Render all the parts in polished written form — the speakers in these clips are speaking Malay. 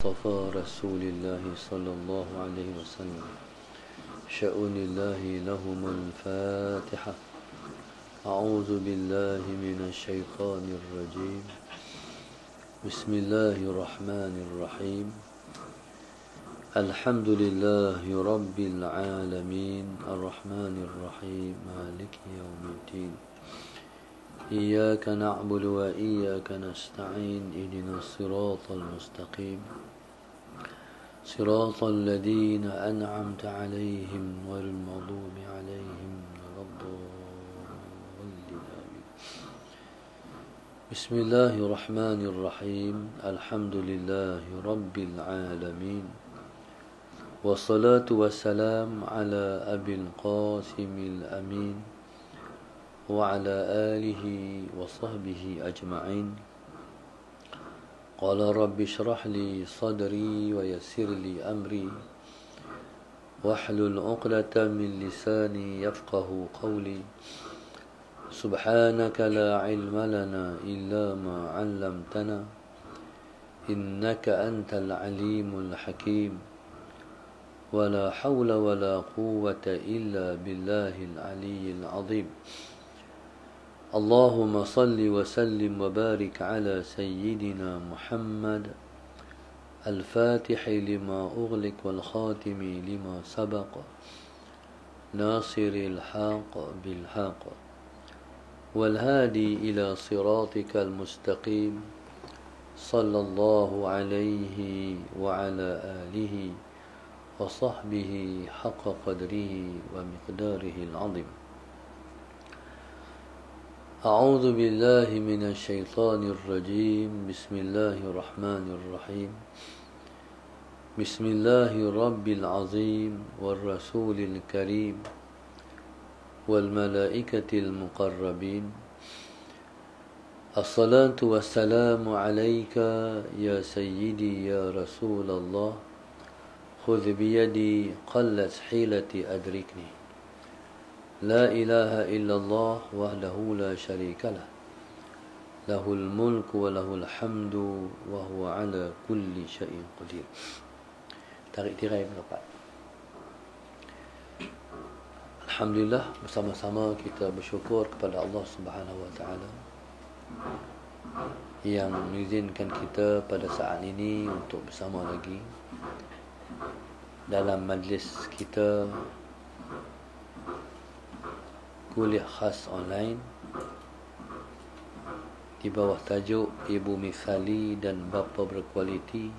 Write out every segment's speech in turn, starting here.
المصطفى رسول الله صلى الله عليه وسلم شأن الله لهم الفاتحة. أعوذ بالله من الشيطان الرجيم. بسم الله الرحمن الرحيم. الحمد لله رب العالمين الرحمن الرحيم مالك يوم الدين. إياك نعبد وإياك نستعين اهدنا الصراط المستقيم صراط الذين أنعمت عليهم غير المغضوب عليهم ولا الضالين آمين. بسم الله الرحمن الرحيم. الحمد لله رب العالمين والصلاة والسلام على أبي القاسم الأمين وعلى آله وصحبه أجمعين. قال رب اشرح لي صدري ويسر لي أمري واحلل عقدة من لساني يفقه قولي. سبحانك لا علم لنا إلا ما علمتنا إنك أنت العليم الحكيم. ولا حول ولا قوة إلا بالله العلي العظيم. اللهم صل وسلم وبارك على سيدنا محمد الفاتح لما أغلق والخاتم لما سبق ناصر الحق بالحق والهادي إلى صراطك المستقيم صلى الله عليه وعلى آله وصحبه حق قدره ومقداره العظيم. أعوذ بالله من الشيطان الرجيم. بسم الله الرحمن الرحيم. بسم الله رب العظيم والرسول الكريم والملائكة المقربين. الصلاة والسلام عليك يا سيدي يا رسول الله. خذ بيدي قلت حيلتي أدركني. لا إله إلا الله وحده لا شريك له له الملك وله الحمد وهو على كل شيء قدير. Tarik tirai berapa? Alhamdulillah, bersama-sama kita bersyukur kepada Allah Subhanahu wa taala yang mengizinkan kita pada saat ini untuk bersama lagi dalam majlis kita kuliah khas online di bawah tajuk Ibu Mithali dan Bapa Berkualiti,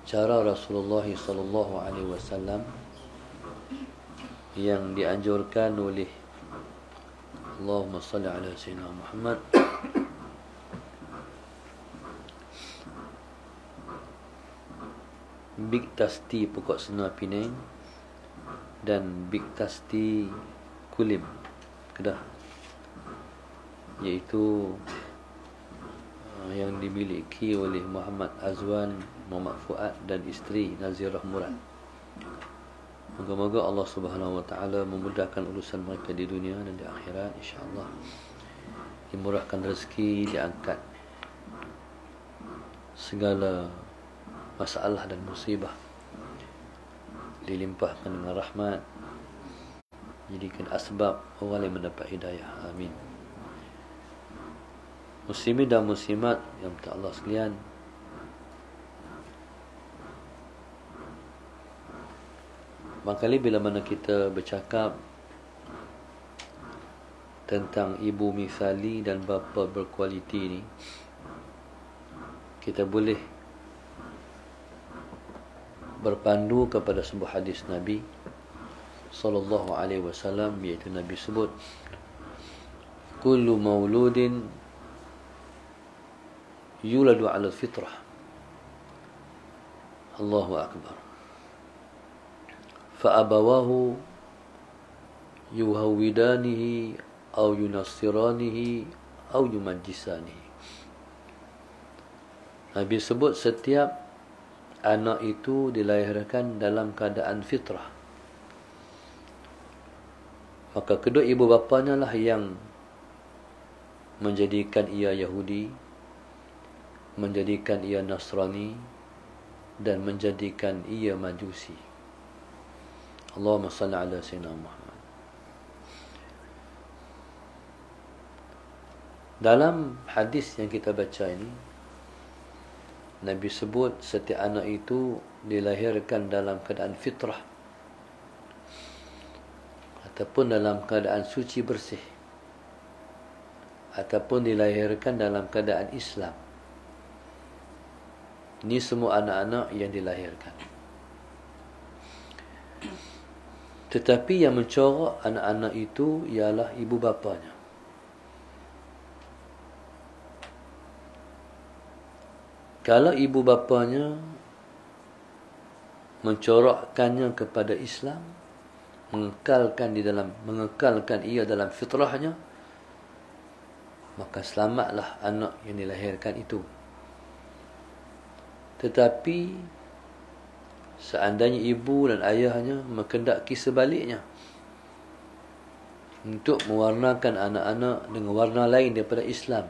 cara Rasulullah sallallahu alaihi wasallam yang dianjurkan oleh Allahumma salli ala sayyidina Muhammad Big Tasti Pokok Senar Penang dan Big Tasti Kulim Kedah, iaitu yang dimiliki oleh Muhammad Azwan, Muhammad Fuad dan isteri Nazirah Murad. Moga-moga Allah Subhanahu wa taala memudahkan urusan mereka di dunia dan di akhirat, insya-Allah. Dimurahkan rezeki, diangkat segala masalah dan musibah, dilimpahkan dengan rahmat, jadikan asbab orang yang mendapat hidayah. Amin. Muslimin dan muslimat yang berkata Allah sekalian, makali bila mana kita bercakap tentang Ibu Mithali dan Bapa Berkualiti ni, kita boleh berpandu kepada sebuah hadis Nabi sallallahu alaihi wasallam, iaitu Nabi sebut kullu mauludin yuladu ala fitrah. Allahu akbar. Fa abawahu yuhawidanihi aw yunassiranihi aw yumajjisanihi. Nabi sebut setiap anak itu dilahirkan dalam keadaan fitrah, maka kedua ibu bapanya lah yang menjadikan ia Yahudi, menjadikan ia Nasrani dan menjadikan ia Majusi. Allahumma salli ala sayyidina Muhammad. Dalam hadis yang kita baca ini, Nabi sebut setiap anak itu dilahirkan dalam keadaan fitrah ataupun dalam keadaan suci bersih ataupun dilahirkan dalam keadaan Islam. Ini semua anak-anak yang dilahirkan. Tetapi yang mencorak anak-anak itu ialah ibu bapanya. Kalau ibu bapanya mencorakkannya kepada Islam, mengekalkan ia dalam fitrahnya, maka selamatlah anak yang dilahirkan itu. Tetapi seandainya ibu dan ayahnya menghendaki sebaliknya, untuk mewarnakan anak-anak dengan warna lain daripada Islam,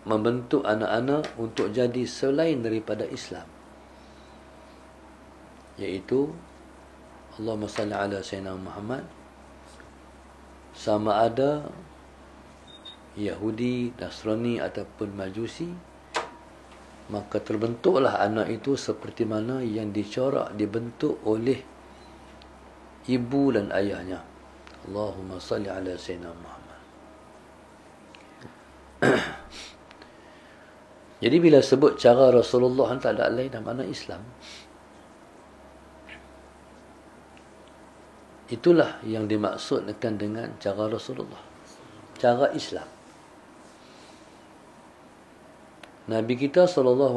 membentuk anak-anak untuk jadi selain daripada Islam, iaitu Allahumma salli ala sayyidina Muhammad, sama ada Yahudi, Nasrani ataupun Majusi, maka terbentuklah anak itu seperti mana yang dicorak, dibentuk oleh ibu dan ayahnya. Allahumma salli ala sayyidina Muhammad. Jadi bila sebut cara Rasulullah, tak ada lain dan mana Islam. Itulah yang dimaksudkan dengan cara Rasulullah, cara Islam. Nabi kita SAW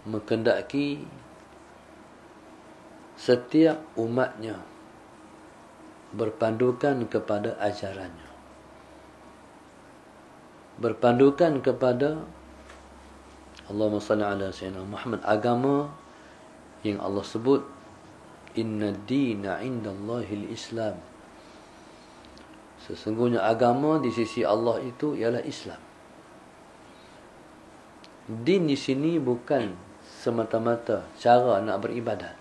menghendaki setiap umatnya berpandukan kepada ajarannya, berpandukan kepada Allahumma salli ala sayyidina Muhammad, agama yang Allah sebut inna dina indallahil Islam. Sesungguhnya agama di sisi Allah itu ialah Islam. Din di sini bukan semata-mata cara nak beribadat.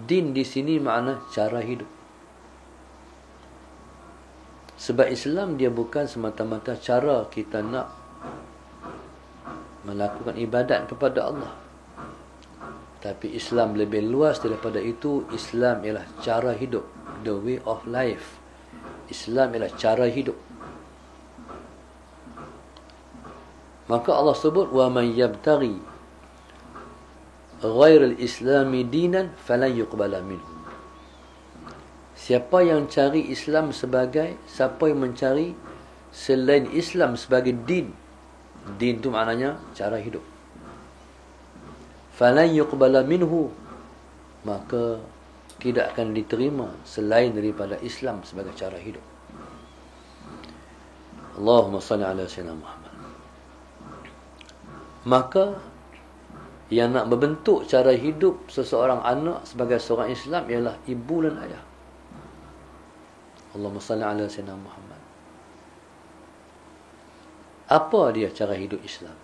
Din di sini makna cara hidup. Sebab Islam dia bukan semata-mata cara kita nak melakukan ibadat kepada Allah. Tapi Islam lebih luas daripada itu. Islam ialah cara hidup, the way of life. Islam ialah cara hidup. Maka Allah sebut wa man yabtaghi ghairal islami dinan falan yuqbala minhu. Siapa yang cari Islam sebagai, siapa yang mencari selain Islam sebagai din, din itu maknanya cara hidup, falan yuqbala minhu, maka tidak akan diterima selain daripada Islam sebagai cara hidup. Allahumma salli ala sayyidina Muhammad. Maka yang nak membentuk cara hidup seseorang anak sebagai seorang Islam ialah ibu dan ayah. Allahumma salli ala sayyidina Muhammad. Apa dia cara hidup Islam?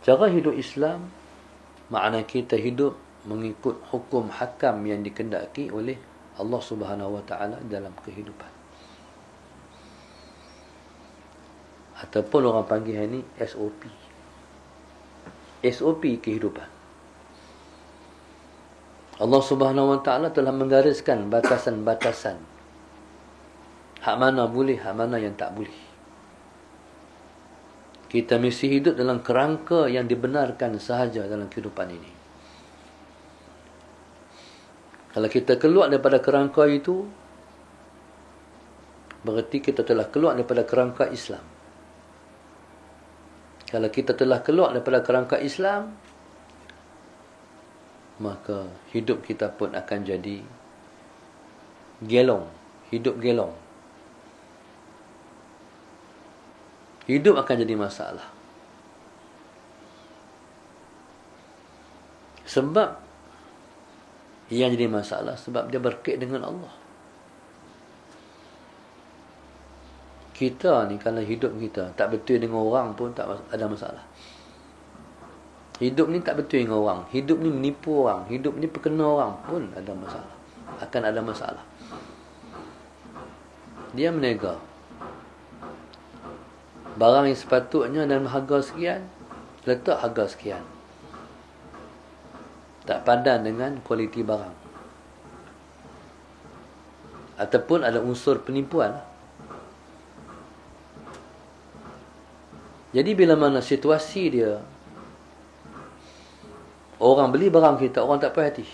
Cara hidup Islam makna kita hidup mengikut hukum hakam yang dikehendaki oleh Allah Subhanahu wa taala dalam kehidupan. Ataupun orang panggil ini SOP. SOP kehidupan. Allah Subhanahu wa taala telah menggariskan batasan-batasan. Hak mana boleh, hak mana yang tak boleh. Kita mesti hidup dalam kerangka yang dibenarkan sahaja dalam kehidupan ini. Kalau kita keluar daripada kerangka itu, berarti kita telah keluar daripada kerangka Islam. Kalau kita telah keluar daripada kerangka Islam, maka hidup kita pun akan jadi gelong. Hidup gelong. Hidup akan jadi masalah. Sebab Yang jadi masalah sebab dia berkait dengan Allah. Kita ni kalau hidup kita tak betul dengan orang pun tak ada masalah. Hidup ni tak betul dengan orang, hidup ni menipu orang, hidup ni perkena orang pun ada masalah. Akan ada masalah. Dia menega. Barang yang sepatutnya dalam harga sekian, letak harga sekian. Tak padan dengan kualiti barang. Ataupun ada unsur penipuan. Jadi bila mana situasi dia, orang beli barang kita, orang tak puas hati.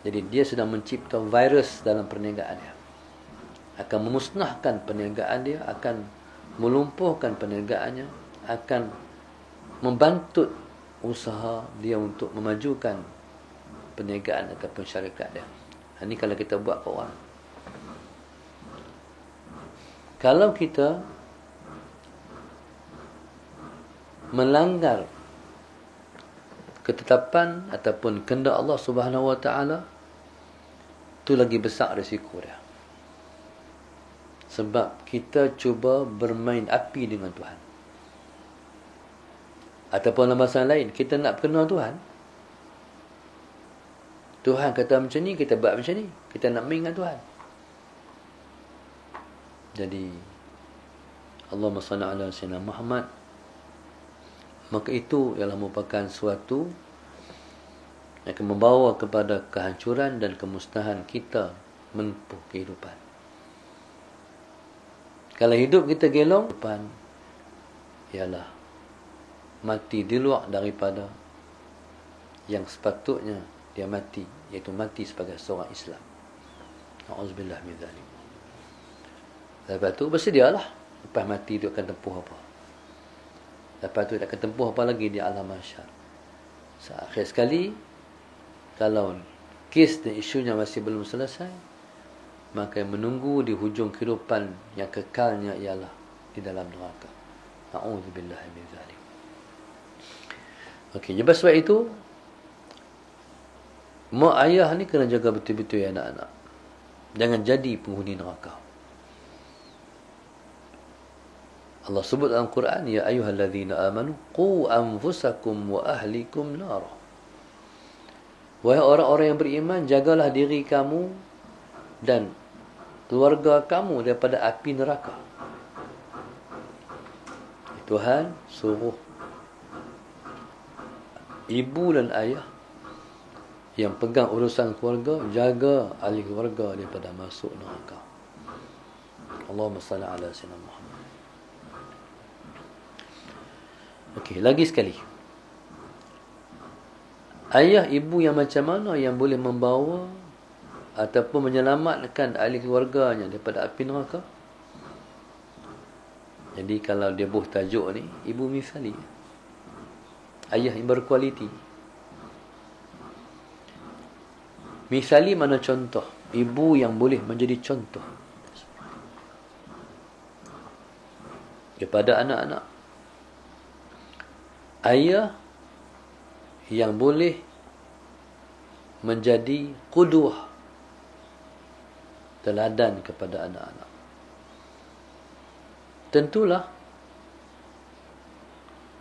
Jadi dia sedang mencipta virus dalam perniagaan dia. Akan memusnahkan perniagaan dia, akan melumpuhkan perniagaannya, akan membantut usaha dia untuk memajukan perniagaan ataupun syarikat dia. Ini kalau kita buat ke orang. Kalau kita melanggar ketetapan ataupun kehendak Allah Subhanahu Wa Taala, tu lagi besar risiko dia. Sebab kita cuba bermain api dengan Tuhan. Ataupun dalam bahasa lain, kita nak kenal Tuhan. Tuhan kata macam ni, kita buat macam ni. Kita nak main dengan Tuhan. Jadi Allahumma salli ala sayyidina Muhammad. Maka itu ialah merupakan suatu yang akan membawa kepada kehancuran dan kemusnahan kita menempuh kehidupan. Kalau hidup kita gelong, depan ialah mati di luar daripada yang sepatutnya dia mati, iaitu mati sebagai seorang Islam. Na'udzubillah min dzalik. Lepas tu bersedialah. Lepas mati dia akan tempuh apa? Lepas tu dia akan tempuh apa lagi di alam mahsyar. Akhir sekali, kalau kes dan isunya masih belum selesai, maka menunggu di hujung kehidupan yang kekalnya ialah di dalam neraka. Na'udzubillah min dzalik. Okey, jadi sebab itu mak ayah ni kena jaga betul-betul ya anak-anak. Jangan jadi penghuni neraka. Allah sebut dalam Quran, ya ayyuhallazina amanu qu anfusakum wa ahlikum nar. Wahai orang-orang yang beriman, jagalah diri kamu dan keluarga kamu daripada api neraka. Tuhan suruh ibu dan ayah yang pegang urusan keluarga, jaga ahli keluarga daripada masuk neraka. Allahumma salli ala sayyidina Muhammad. Okey, lagi sekali. Ayah ibu yang macam mana yang boleh membawa ataupun menyelamatkan ahli keluarganya daripada api neraka? Jadi kalau dia buh tajuk ni, ibu misali. Ayah yang berkualiti. Misali mana contoh? Ibu yang boleh menjadi contoh kepada anak-anak. Ayah yang boleh menjadi qudwah, teladan kepada anak-anak. Tentulah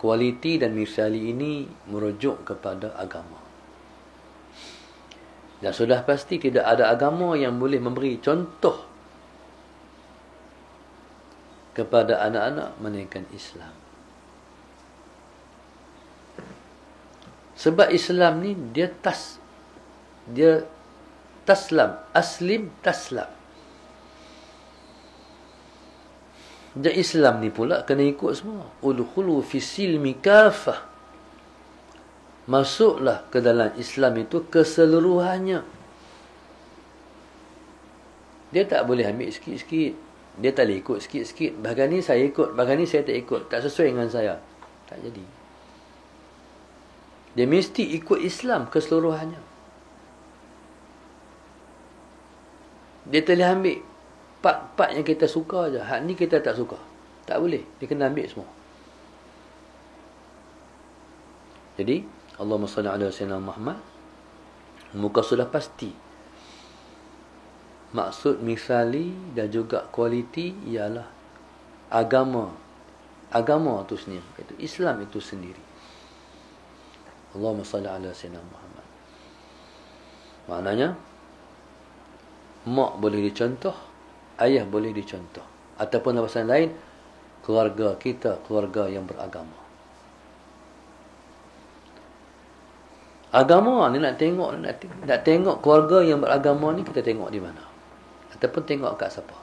kualiti dan misali ini merujuk kepada agama. Dan sudah pasti tidak ada agama yang boleh memberi contoh kepada anak-anak melainkan Islam. Sebab Islam ni dia taslam, aslim taslam. Dan Islam ni pula kena ikut semua. Udkhulu fi silmi kafah. Masuklah ke dalam Islam itu keseluruhannya. Dia tak boleh ambil sikit-sikit. Dia tak boleh ikut sikit-sikit. Bahagian ni saya ikut, bahagian ni saya tak ikut. Tak sesuai dengan saya. Tak jadi. Dia mesti ikut Islam keseluruhannya. Dia boleh ambil part-part yang kita suka je. Hak ni kita tak suka. Tak boleh. Dia kena ambil semua. Jadi, Allahumma salli ala sayyidina Muhammad. Muka sudah pasti. Maksud misali dan juga kualiti ialah agama. Agama itu sendiri, itu Islam itu sendiri. Allahumma salli ala sayyidina Muhammad. Maknanya mak boleh dicontoh, ayah boleh dicontoh, ataupun bahasa lain, keluarga kita keluarga yang beragama. Agama ni nak tengok keluarga yang beragama ni, kita tengok di mana, ataupun tengok kat siapa.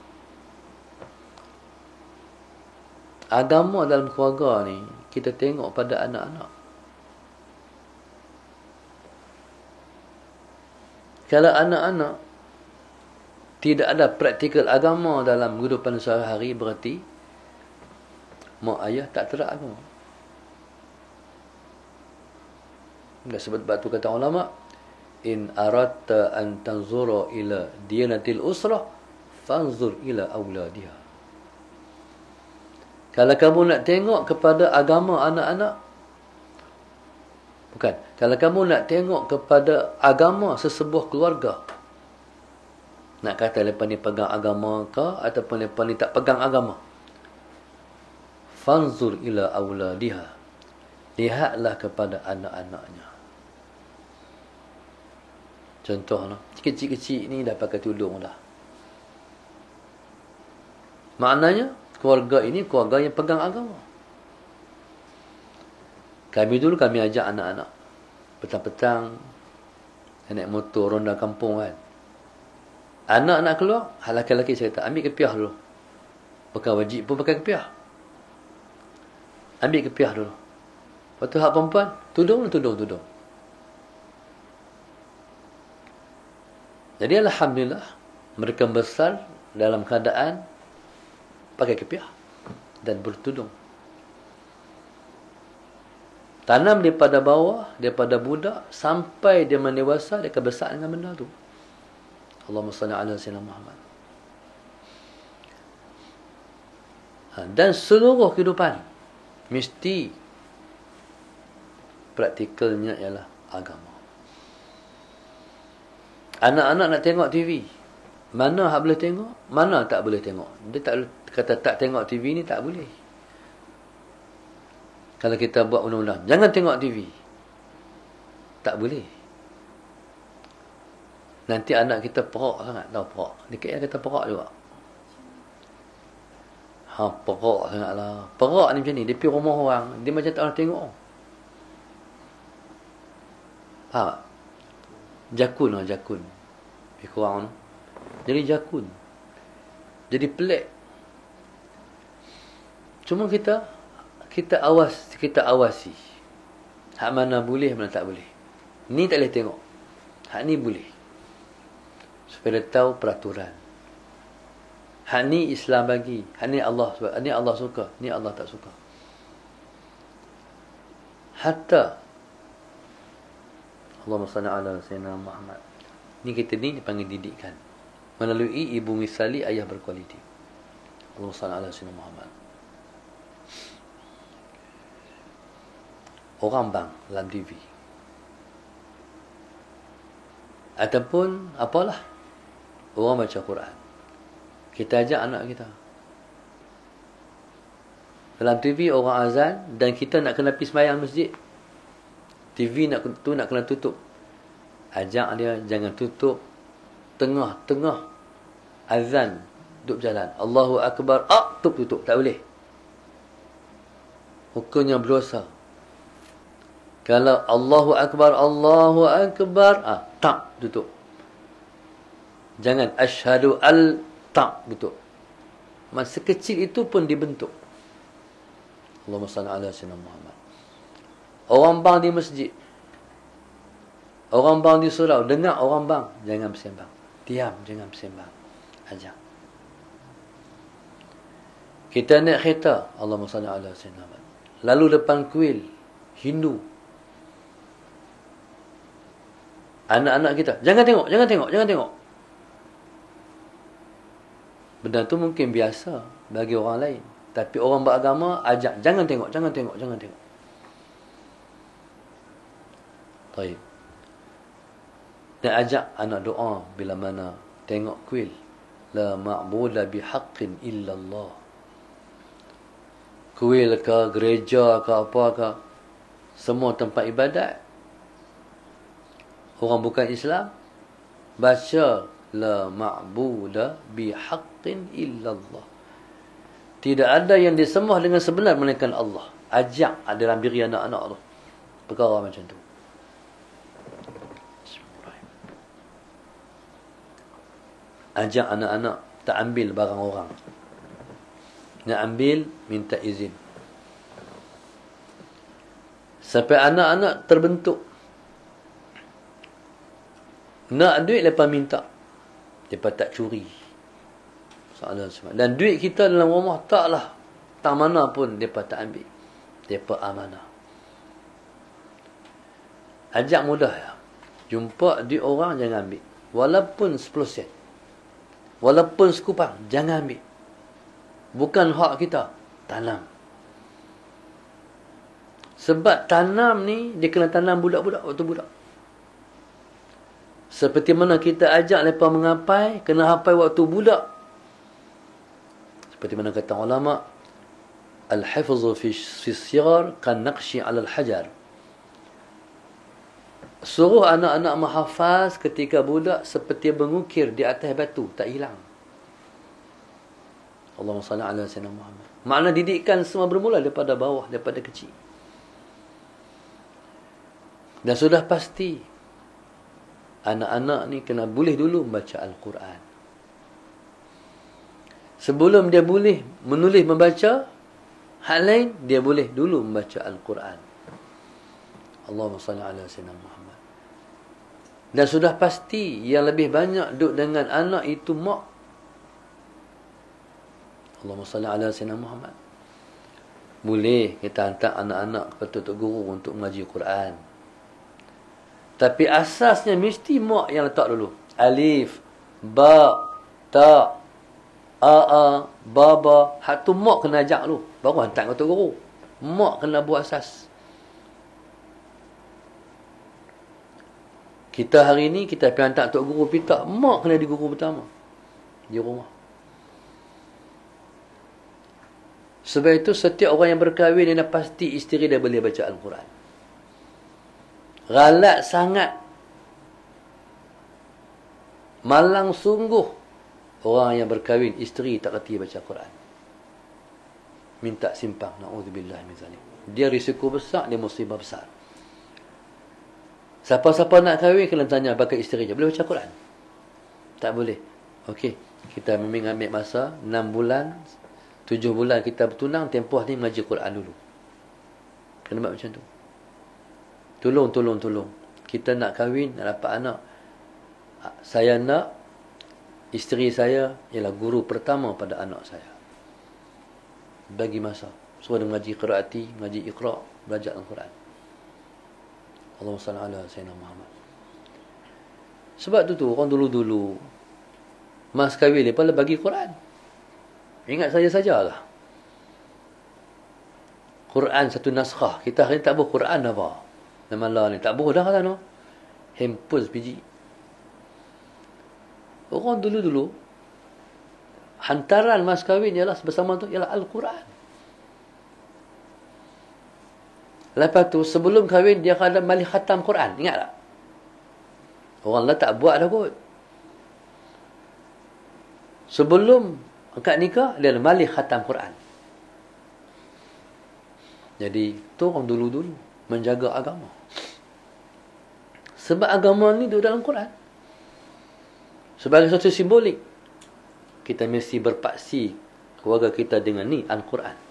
Agama dalam keluarga ni kita tengok pada anak-anak. Kalau anak-anak tidak ada praktikal agama dalam kehidupan sehari-hari, berarti mak ayah tak terap agama. Sebab tu kata ulama, in aradta an tanzura ila diyanatil usrah fanzur ila auladiha. Kalau kamu nak tengok kepada agama anak-anak, bukan, kalau kamu nak tengok kepada agama sesebuah keluarga, nak kata lepas ni pegang agama ke ataupun lepas ni tak pegang agama, fanzur ila auladiha, lihatlah kepada anak-anaknya. Contohlah, kecil-kecil ni dah pakai tudung dah. Maknanya keluarga ini keluarga yang pegang agama. Kami dulu kami ajak anak-anak petang-petang naik motor ronda kampung kan. Anak nak keluar, lelaki-lelaki saya kata, ambil kepiah dulu. Bukan wajib pun pakai kepiah. Ambil kepiah dulu. Lepas tu hak perempuan, tudung. Jadi alhamdulillah, mereka besar dalam keadaan pakai kepiah dan bertudung. Tanam daripada bawah, daripada budak sampai dia mendewasa, dia akan besar dengan benda tu. Allahumma salli ala sayyidina Muhammad. Dan seluruh kehidupan mesti praktikalnya ialah agama. Anak-anak nak tengok TV, mana hak boleh tengok, mana tak boleh tengok. Dia tak kata tak tengok TV ni tak boleh. Kalau kita buat undang-undang, jangan tengok TV, tak boleh. Nanti anak kita perak sangat. Tahu perak? Di KL kata perak juga. Perak sangatlah. Perak ni macam ni. Dia pergi rumah orang, dia macam tak nak tengok. Faham? Jakun lah, jakun. Lebih kurang. Jadi jakun. Jadi pelik. Cuma kita awasi. Hak mana boleh, mana tak boleh. Ni tak boleh tengok. Hak ni boleh. Supaya dia tahu peraturan. Hak ni Islam bagi. Hak ni Allah suka. Ni Allah tak suka. Hatta Allahumma salli ala sayyidina Muhammad. Ni kita ni dipanggil didikan melalui ibu misali, ayah berkualiti. Allahumma salli ala sayyidina Muhammad. Orang bang dalam TV ataupun apalah, orang baca Quran, kita ajak anak kita. Dalam TV orang azan dan kita nak kena pergi sembahyang masjid, TV nak kena tutup. Ajak dia jangan tutup tengah-tengah azan duduk berjalan. Allahu Akbar, tutup. Tak boleh. Hukumnya berdosa. Kalau Allahu Akbar, tak tutup. Jangan asyhadu tak tutup. Masa kecil itu pun dibentuk. Allahumma salli ala sayyidina Muhammad. Orang bang di masjid, orang bang di surau, dengar orang bang, jangan bersembang. Diam, jangan bersembang. Ajak. Kita naik kereta, Allahumma salli ala sayyidina Muhammad. Lalu depan kuil Hindu, anak-anak kita, jangan tengok. Benda tu mungkin biasa bagi orang lain, tapi orang beragama ajak, jangan tengok. Baik. Dan ajak anak doa bila mana tengok kuil. La ma'buda bihaqqin illallah. Kuil ke, gereja ke, apa ke, semua tempat ibadat. Orang bukan Islam, baca la ma'buda bihaqqin illallah. Tidak ada yang disembah dengan sebenar melainkan Allah. Ajak dalam diri anak-anak tu perkara macam tu. Ajak anak-anak tak ambil barang orang. Nak ambil, minta izin. Sampai anak-anak terbentuk. Nak duit, lepas minta. Lepas tak curi. Dan duit kita dalam rumah taklah. Tak mana pun, lepas tak ambil. Lepas amanah. Ajak mudah ya. Jumpa duit orang, jangan ambil. Walaupun 10 sen. Walaupun sekupang, jangan ambil. Bukan hak kita. Tanam. Sebab tanam ni, dia kena tanam budak-budak waktu budak. Seperti mana kita ajak mereka mengapai, kena hafal waktu budak. Seperti mana kata ulama, al-hifzu fi sigar kan naqshi 'ala al-hajar. Suruh anak-anak menghafaz ketika budak seperti mengukir di atas batu, tak hilang. Allahumma salli ala sayyidina Muhammad. Makna didikan semua bermula daripada bawah, daripada kecil. Dan sudah pasti anak-anak ni kena boleh dulu membaca Al-Quran. Sebelum dia boleh menulis membaca hal lain, dia boleh dulu membaca Al-Quran. Allahumma salli ala sayyidina Muhammad. Dan sudah pasti yang lebih banyak duduk dengan anak itu mak. Allahumma salli ala sayyidina Muhammad. Boleh kita hantar anak-anak kepada tok guru untuk mengaji Quran. Tapi asasnya mesti mak yang letak dulu. Alif, ba, ta, a, baba. Hak tu mak kena ajak dulu. Baru hantar kepada tok guru. Mak kena buat asas. Kita hari ni, kita pergi hantar tok guru pitak. Mak kena di guru pertama. Di rumah. Sebab itu, setiap orang yang berkahwin, dia pasti isteri dia boleh baca Al-Quran. Galak sangat. Malang sungguh. Orang yang berkahwin, isteri tak kerti baca Quran. Minta simpang. Na'udzubillah min zalik. Dia risiko besar, dia musibah besar. Siapa-siapa nak kahwin, kena tanya pakai isteri je. Boleh baca Quran? Tak boleh. Okey. Kita memang ambil masa 6 bulan, 7 bulan kita bertunang, tempoh ni mengaji Quran dulu. Kena buat macam tu. Tolong. Kita nak kahwin, nak dapat anak. Saya nak isteri saya ialah guru pertama pada anak saya. Bagi masa. Suruh dia mengaji qiraati, mengaji iqra', belajar Al-Quran. Allahumma salli ala sayyidina Muhammad. Sebab tu orang dulu-dulu mas kahwin lepas bagi Quran. Ingat saja-sajalah. Quran satu naskah. Kita hari ni tak boleh Quran apa. Nama Allah ni tak boleh dah kata no. Hempus biji. Orang dulu-dulu hantaran mas kahwin ialah bersama tu ialah Al-Quran. Lepas tu sebelum kahwin dia akan balik khatam Quran. Ingat tak? Orang lah tak buat dah kot. Sebelum akad nikah dia balik khatam Quran. Jadi tu orang dulu-dulu menjaga agama. Sebab agama ni duduk dalam Quran. Sebagai satu simbolik, kita mesti berpaksi keluarga kita dengan ni Al-Quran.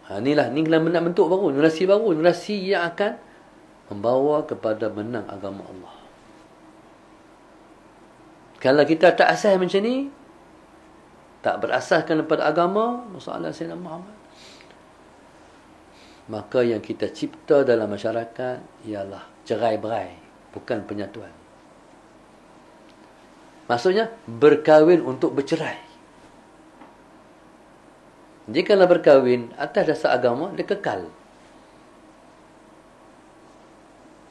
Inilah, ni nak bentuk baru, generasi yang akan membawa kepada menang agama Allah. Kalau kita tak asas macam ni, tak berasaskan daripada agama, masalah Sayyidina Muhammad, maka yang kita cipta dalam masyarakat ialah cerai-berai, bukan penyatuan. Maksudnya, berkahwin untuk bercerai. Jikalau berkahwin atas dasar agama, dia kekal.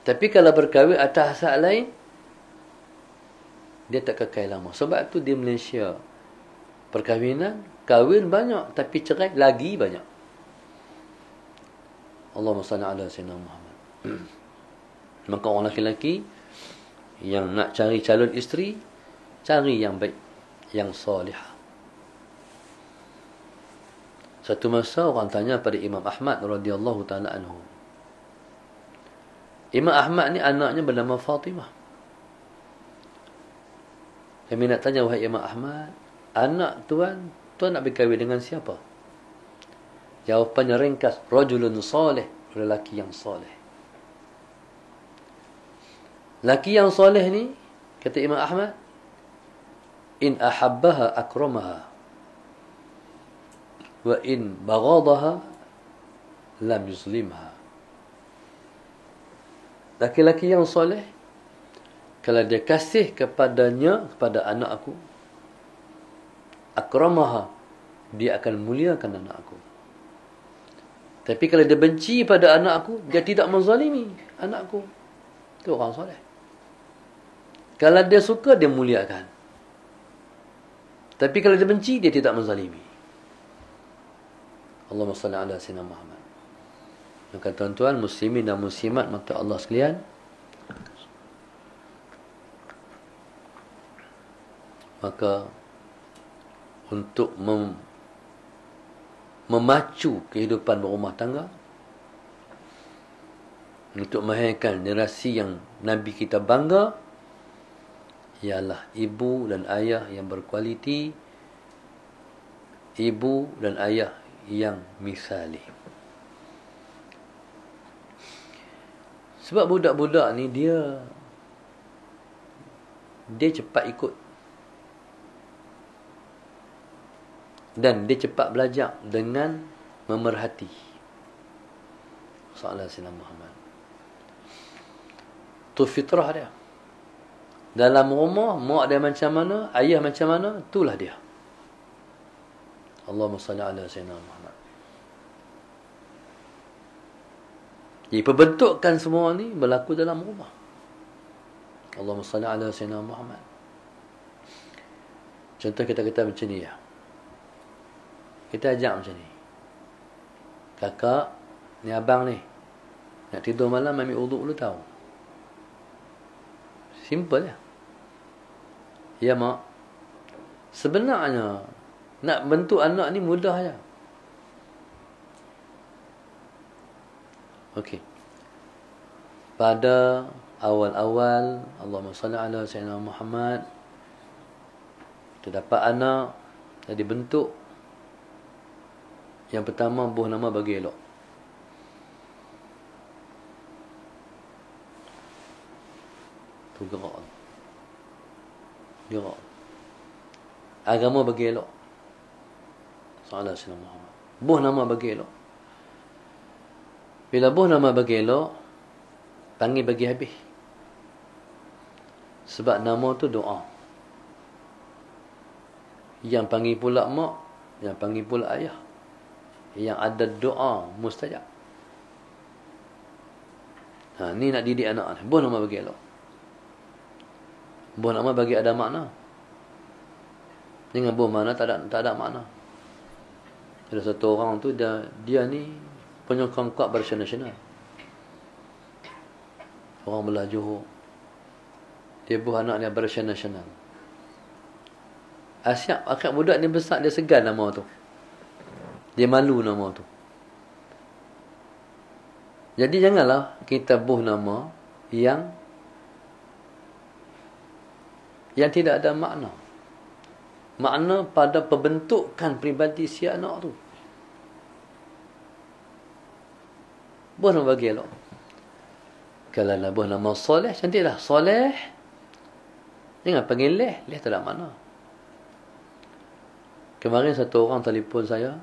Tapi kalau berkahwin atas asas lain, dia tak kekal lama. Sebab tu di Malaysia, perkahwinan, kahwin banyak, tapi cerai lagi banyak. Allahumma salli ala sayyidina Muhammad. Maka orang lelaki yang nak cari calon isteri, cari yang baik, yang salihah. Satu masa orang tanya pada Imam Ahmad radhiyallahu taala anhu. Imam Ahmad ni anaknya bernama Fatimah. Kami nak tanya, wahai Imam Ahmad, anak tuan nak berkahwin dengan siapa? Jawapannya ringkas, rajulun salih, lelaki yang soleh. Lelaki yang soleh ni, kata Imam Ahmad, in ahabbaha akramaha, wa in baghadaha lam yuzlimha. Laki-laki yang soleh, kalau dia kasih kepadanya, kepada anak aku, akramaha, dia akan muliakan anak aku. Tapi kalau dia benci pada anak aku, dia tidak menzalimi anak aku. Itu orang soleh. Kalau dia suka, dia muliakan. Tapi kalau dia benci, dia tidak menzalimi. Allahumma salli ala sayyidina Muhammad. Maka tuan-tuan, muslimin dan muslimat maka Allah sekalian, maka untuk memacu kehidupan berumah tangga, untuk melahirkan generasi yang Nabi kita bangga, ialah ibu dan ayah yang berkualiti, ibu dan ayah yang misali. Sebab budak-budak ni dia cepat ikut. Dan dia cepat belajar dengan memerhati. Sallallahu alaihi Muhammad. Tu fitrah dia. Dalam rumah, mak dia macam mana, ayah macam mana, itulah dia. Allahumma salli ala sayyidina Muhammad. Jadi pembentukan semua ni berlaku dalam rumah. Allahumma salli ala sayyidina Muhammad. Contoh kita kata macam ni ya. Kita ajak macam ni. Kakak, ni abang ni, nak tidur malam ambil uduk dulu tahu. Simple ya. Ya mak. Sebenarnya nak bentuk anak ni mudah je. Okey. Pada awal-awal, Allahumma salli ala sayyidina Muhammad, kita dapat anak, jadi bentuk. Yang pertama, buh nama bagi elok. Tu gerak. Gerak. Agama bagi elok. Sallallahu alaihi wasallam. Buh nama bagi elok. Bila buh nama bagi elok, panggil bagi habis. Sebab nama tu doa. Yang panggil pula mak, yang panggil pula ayah, yang ada doa mustajab. Ni nak didik anak ni. Buh nama bagi elok. Buh nama bagi ada makna. Dengan buh mana tak ada makna. Ada satu orang tu dia ni penyokong kuat Barisan Nasional. Orang belah Johor. Dia buh anak dia Barisan Nasional. Asyik akak budak ni besar, dia segan nama tu. Dia malu nama tu. Jadi janganlah kita buh nama yang tidak ada makna. Makna pada pembentukan peribadi si anak tu. Buh nama bagi elok. Kalau nak buh nama soleh, cantiklah. Soleh. Jangan panggil leh. Leh tak ada makna. Kemarin satu orang telefon saya.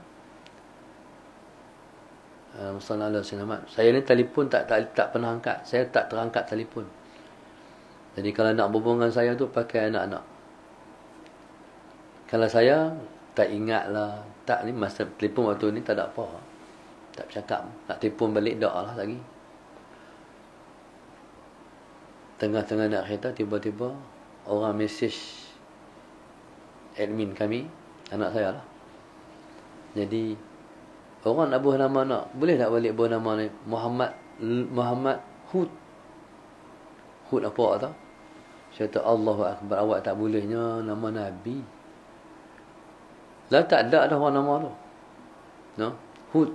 Saya ni telefon tak pernah angkat. Saya tak terangkat telefon. Jadi kalau nak berhubung dengan saya tu pakai anak-anak. Kalau saya tak ingat lah. Tak ni masa telefon waktu ni tak ada apa. Tak bercakap. Nak telefon balik dak lah lagi. Tengah-tengah nak kereta, tiba-tiba orang mesej admin kami, anak saya lah. Jadi orang nak buah nama anak, boleh tak balik buah nama ni Muhammad Hud. Hud apa tau? Saya kata Allahu Akbar, awak tak bolehnya nama Nabi. Lah tak ada dah orang nama tu. No? Hud.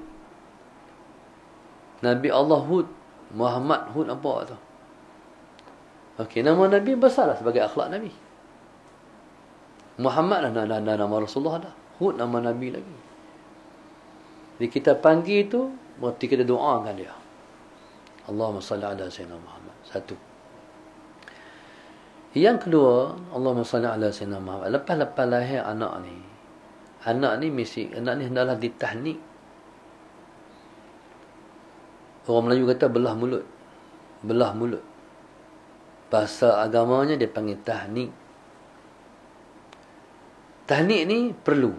Nabi Allah Hud, Muhammad Hud apa tu? Okey, nama Nabi besarlah sebagai akhlak Nabi. Muhammad dah nama Rasulullah dah. Hud nama Nabi lagi. Jadi kita panggil tu, berarti kita doakan dia. Allahumma salli ala Sayyidina Muhammad. Satu. Yang kedua, Allahumma salli ala Sayyidina Muhammad. Lepas lahir anak ni hendaklah ditahnik. Orang Melayu kata belah mulut. Belah mulut. Bahasa agamanya dia panggil tahnik. Tahnik ni perlu.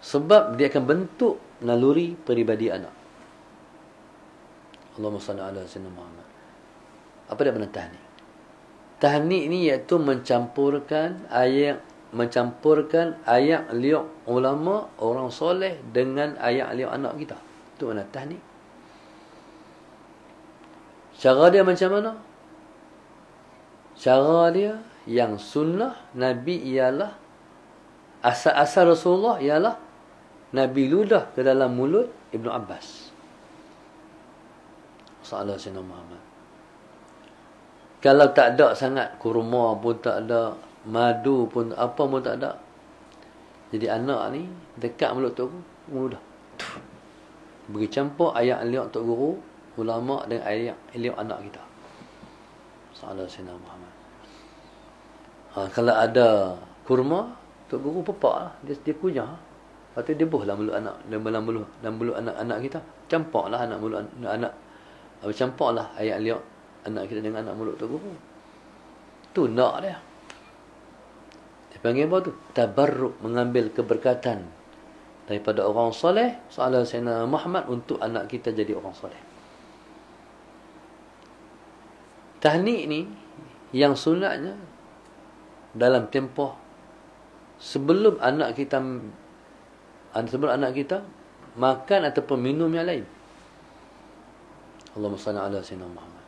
Sebab dia akan bentuk naluri peribadi anak. Allahumma salli ala Sayyidina Muhammad. Apa dia makna tahnik? Tahnik ni iaitu mencampurkan ayat liuk ulama, orang soleh dengan ayat liuk anak kita. Itu makna tahnik. Cara dia macam mana? Cara dia yang sunnah Nabi ialah asal Rasulullah ialah Nabi ludah ke dalam mulut Ibnu Abbas. Sallallahu alaihi Muhammad. Kalau tak ada sangat, kurma pun tak ada, madu pun apa pun tak ada. Jadi anak ni dekat mulut tok guru dah. Bagi campur ayat liuk tok guru, ulama dengan ayat liuk anak kita. Sallallahu alaihi Muhammad. Kalau ada kurma, tok guru pepak lah. Dia punya. Lepas tu dia buhlah mulut anak. Dalam mulut anak-anak kita. Campaklah anak mulut anak. Campaklah ayat liuk anak kita dengan anak mulut tok guru. Tu nak dia. Dia panggil apa tu? Tabarruk, mengambil keberkatan daripada orang soleh, sallallahu alaihi Muhammad, untuk anak kita jadi orang soleh. Tahnik ni yang sunatnya dalam tempoh sebelum anak kita makan ataupun minum yang lain. Allahumma salli ala Sayyidina Muhammad.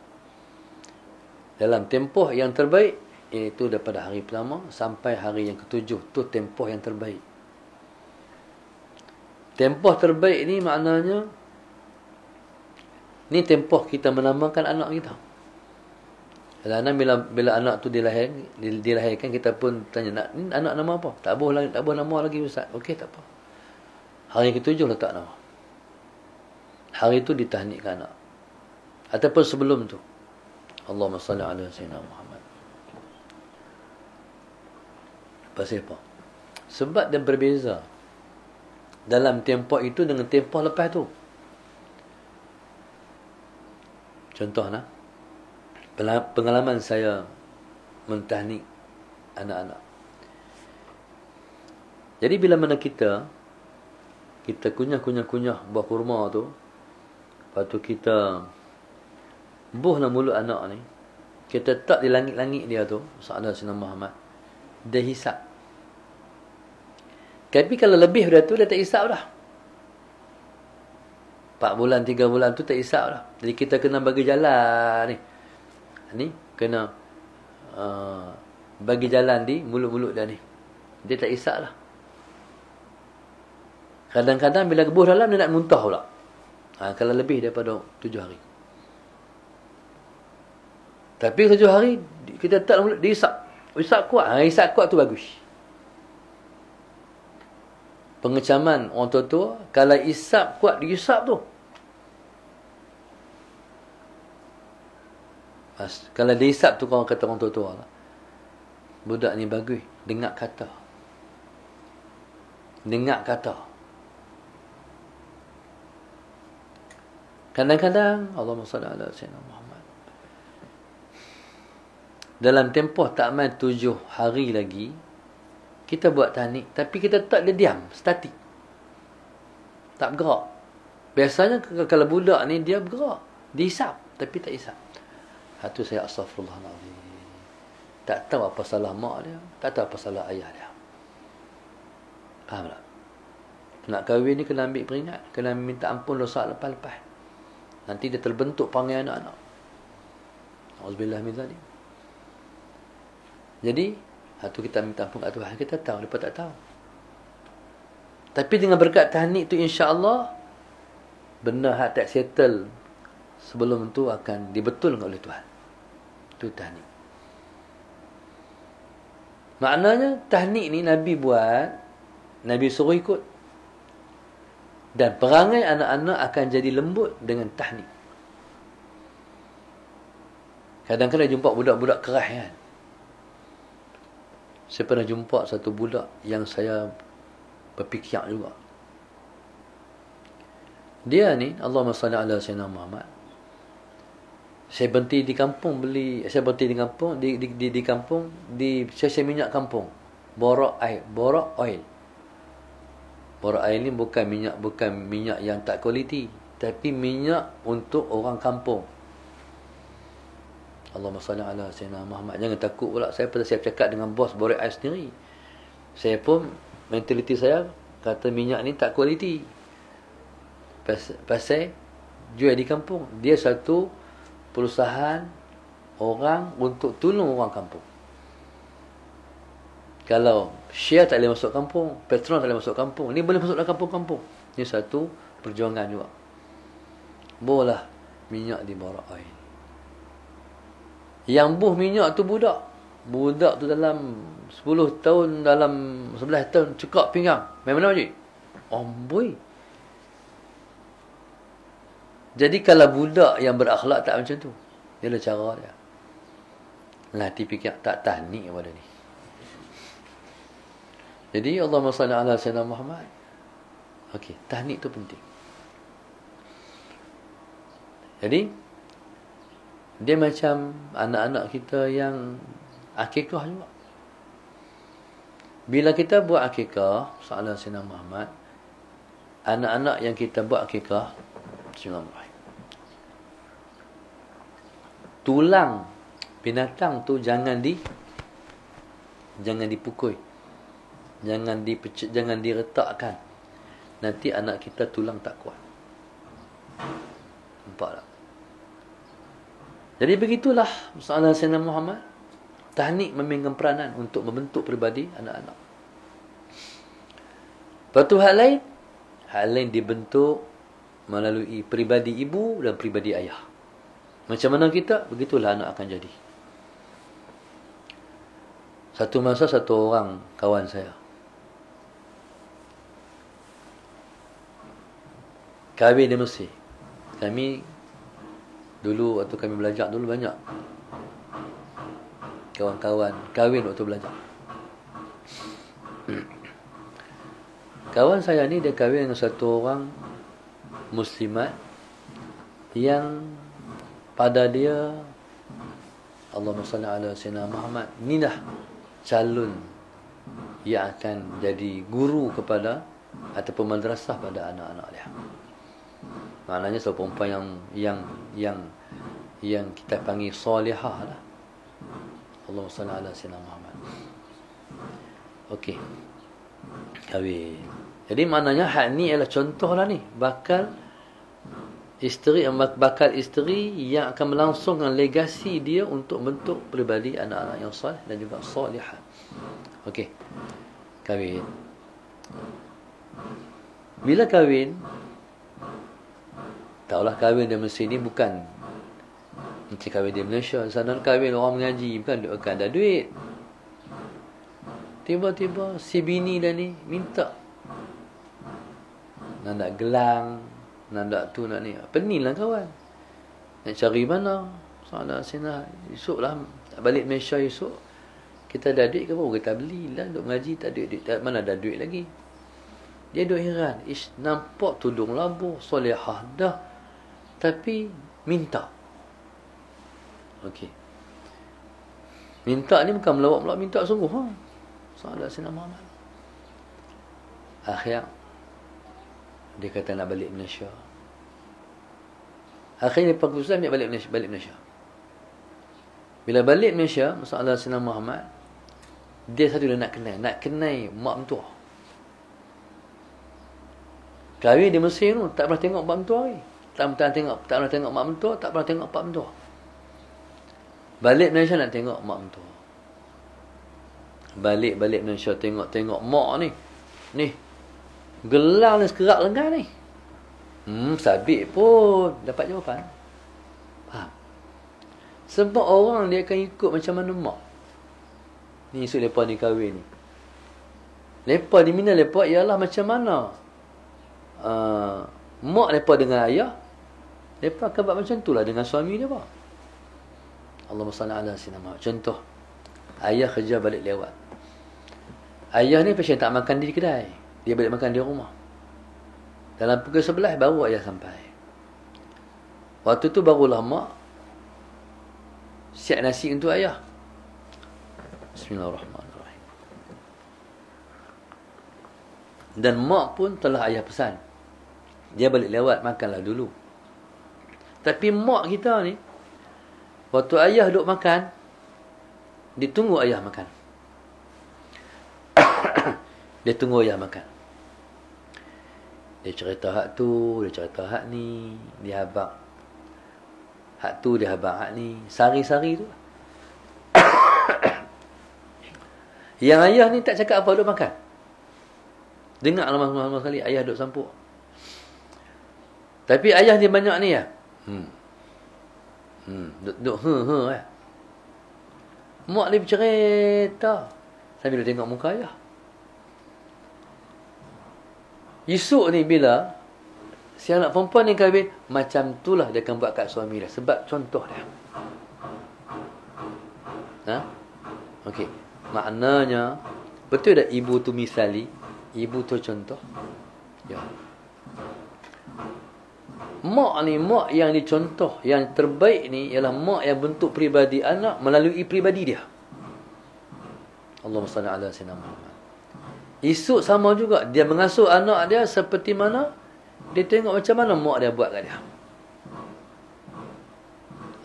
Dalam tempoh yang terbaik, iaitu daripada hari pertama sampai hari yang ketujuh. Tu tempoh yang terbaik. Tempoh terbaik ni maknanya, ni tempoh kita menamakan anak kita. Kadang-kadang bila anak tu dilahirkan, kita pun tanya, ni anak nama apa? Tak boleh nama lagi Ustaz. Okey, tak apa. Hari ketujuh letak nama. Hari itu ditahnikkan anak. Ataupun sebelum tu. Allahumma salli ala Sayyidina Muhammad. Pasal apa? Sebab dia berbeza dalam tempoh itu dengan tempoh lepas tu. Contohnya, pengalaman saya mentahnik anak-anak. Jadi bila mana kita kunyah buah kurma tu, lepas tu kita buhlah mulut anak ni, kita tak di langit-langit dia tu, sallallahu alaihi Muhammad, dia hisap. Tapi kalau lebih dah tu, dia tak hisap dah. 4 bulan, 3 bulan tu tak hisap dah. Jadi kita kena bagi jalan ni. Ni kena bagi jalan di mulut-mulut dia ni. Dia tak hisap lah. Kadang-kadang bila gebuh dalam, dia nak muntah pula. Kalau lebih daripada 7 hari. Tapi 7 hari kita tak mulut, dia hisap. Hisap kuat. Hisap kuat tu bagus. Pengecaman orang tua-tua, kalau hisap kuat, dihisap tu. Kalau dihisap tu, orang kata orang tua-tua lah, budak ni bagus, dengar kata. Kadang-kadang Allahumma salli ala Sayyidina Muhammad, dalam tempoh tak main 7 hari lagi, kita buat tahnik, tapi kita tak dia diam, statik, tak bergerak. Biasanya kalau budak ni dia bergerak, dihisap, tapi tak hisap. Tu saya astaghfirullahalazim. Tak tahu apa salah mak dia, tak tahu apa salah ayah dia. Faham tak? Nak kahwin ni kena ambil peringat, kena minta ampun dosa lepas-lepas. Nanti dia terbentuk perangai anak-anak. Auzubillah min zalik. Jadi, tu kita minta ampun kat Tuhan. Kita tahu, mereka tak tahu. Tapi dengan berkat tahnik tu, insya-Allah benda hak tak settle sebelum tu akan dibetulkan oleh Tuhan. Itu tahnik. Maknanya tahnik ni Nabi buat, Nabi suruh ikut. Dan perangai anak-anak akan jadi lembut dengan tahnik. Kadang-kadang jumpa budak-budak keras kan. Saya pernah jumpa satu budak yang saya berfikir juga. Dia ni, Allahumma salli ala sayyidina Muhammad. Saya berhenti di kampung saya berhenti di kampung, di kampung, di stesen minyak kampung. Borak oil. Borak oil ni bukan minyak yang tak kualiti, tapi minyak untuk orang kampung. Allahumma salli ala sayyidina Muhammad. Jangan takut pula saya pada siap cakap dengan bos borak oil sendiri. Saya pun mentaliti saya kata minyak ni tak kualiti. Pasal jual di kampung. Dia satu perusahaan orang untuk tolong orang kampung. Kalau Shell tak boleh masuk kampung, Petron tak boleh masuk kampung, ni boleh masuk dalam kampung-kampung. Ni satu perjuangan juga. Bolah minyak di borak oil. Yang buh minyak tu budak. Budak tu dalam 10 tahun, dalam 11 tahun cekak pinggang. Main mana je? Amboi. Jadi kalau budak yang berakhlak tak macam tu. Dia ada cara dia. Latih fikir tak tahnik pada ni. Jadi Allahumma salli ala sayyidina Muhammad. Okey, tahnik tu penting. Jadi dia macam anak-anak kita yang akikah juga. Bila kita buat akikah, sallallahu alaihi wasallam Muhammad, anak-anak yang kita buat akikah, bismillahirrahmanirrahim. Tulang binatang tu jangan dipukul. Jangan diretakkan. Nanti anak kita tulang tak kuat. Nampak tak? Jadi begitulah Sallallahu Alaihi Wasallam Muhammad. Tahnik memainkan peranan untuk membentuk pribadi anak-anak. Lepas tu hal lain dibentuk melalui pribadi ibu dan pribadi ayah. Macam mana kita, begitulah anak akan jadi. Satu masa satu orang kawan saya kahwin di Mesir. Kami dulu waktu kami belajar dulu banyak kawan-kawan kahwin waktu belajar. Kawan saya ni dia kahwin dengan satu orang muslimat yang pada dia Allahumma salli ala sayyidina Muhammad, ni dah calon yang akan jadi guru kepada ataupun madrasah pada anak-anak dia. Maknanya seorang perempuan yang kita panggil salihah lah. Allahumma salli ala sayyidina Muhammad. Okey. Kahwin. Jadi maknanya hak ni adalah contoh lah ni. Bakal isteri yang akan melangsungkan legasi dia untuk bentuk pribadi anak-anak yang soleh dan juga salihah. Okey. Kahwin. Bila kahwin, taklah kahwin di Mesir ni bukan macam kahwin di Malaysia. Sana kahwin orang mengaji, bukan ada duit. Tiba-tiba si bini dah ni minta nak gelang, nak tu nak ni. Pening lah kawan. Nak cari mana? Soalan sini esok lah balik Malaysia esok. Kita ada duit ke apa? Kita belilah untuk mengaji, tak ada duit. Mana ada duit lagi? Dia duk heran. Nampak tudung labuh, solehah dah, tapi minta. Okey. Minta ni bukan melawak-melawak, minta sungguh. Soalan sini Muhammad. Akhir dia kata nak balik Malaysia. Akhirnya keputusan dia balik Malaysia. Bila balik Malaysia, masalah Sayyidina Muhammad, dia satu dia nak kenal mak mentua. Kahwin di Mesir tu, tak pernah tengok mak mentua lagi. Tak pernah tengok mak mentua, tak pernah tengok pak mentua. Balik Malaysia nak tengok mak mentua. Balik Malaysia tengok mak ni. Ni. Gelang ni sekerak lengan ni. Sabit pun dapat jawapan. Faham? Sebab orang dia akan ikut macam mana mak. Ni esok lepas ni kahwin ni. Lepas di mana lepas ialah macam mana mak lepas dengan ayah. Lepas akan buat macam tu lah dengan suami dia, pak. Allahumma salli ala sayyidina Muhammad. Contoh, ayah kerja balik lewat. Ayah ni pasal tak makan di kedai. Dia balik makan di rumah. Dalam pukul 11 baru ayah sampai. Waktu tu barulah mak siap nasi untuk ayah. Bismillahirrahmanirrahim. Dan mak pun telah ayah pesan. Dia balik lewat, makanlah dulu. Tapi mak kita ni, waktu ayah duduk makan, dia tunggu ayah makan. Dia tunggu ayah makan. Dia cerita hak tu, dia cerita hak ni, dia habaq hak tu, dia habaq hak ni, sari-sari tu. Yang ayah ni tak cakap apa, duduk makan. Dengar lama sekali ayah duduk sampuk. Tapi ayah dia banyak ni ya. Duduk ya. Mak dia bercerita sambil dia tengok muka ayah. Esok ni bila si anak perempuan ni kahwin, macam tu lah dia akan buat kat suami dia. Sebab contoh dia. Okey. Maknanya, betul tak ibu tu misali? Ibu tu contoh? Ya. Mak ni, mak yang dicontoh, yang terbaik ni ialah mak yang bentuk peribadi anak melalui peribadi dia. Allahumma salli ala sayyidina Muhammad. Esok sama juga, dia mengasuh anak dia seperti mana dia tengok macam mana mak dia buat kat dia.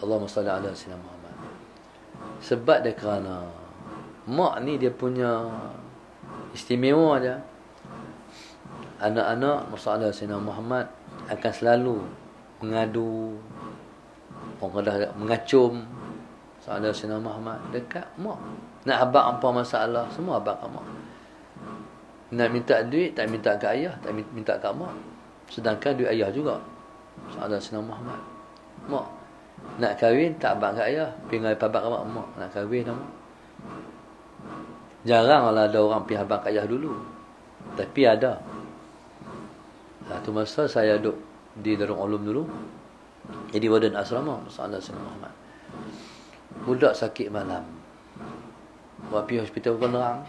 Allahumma salli ala sayyidina Muhammad. Sebab dia kerana mak ni dia punya istimewa dia. Anak-anak masalah Sayyidina Muhammad akan selalu mengadu, orang kata mengacum masalah Sayyidina Muhammad dekat mak. Nak habaq apa masalah, semua habaq kat mak. Nak minta duit, tak minta kat ayah, tak minta kat mak. Sedangkan duit ayah juga. Masalah Sayyidina Muhammad. Mak nak kahwin, tak habaq kat ayah, pergi habaq kat mak. Nak kahwin sama. Jaranglah ada orang pergi habaq kat ayah dulu. Tapi ada. Satu masa saya duduk di Darul Ulum dulu, jadi warden asrama masalah Sayyidina Muhammad. Budak sakit malam, buat pergi hospital penerang.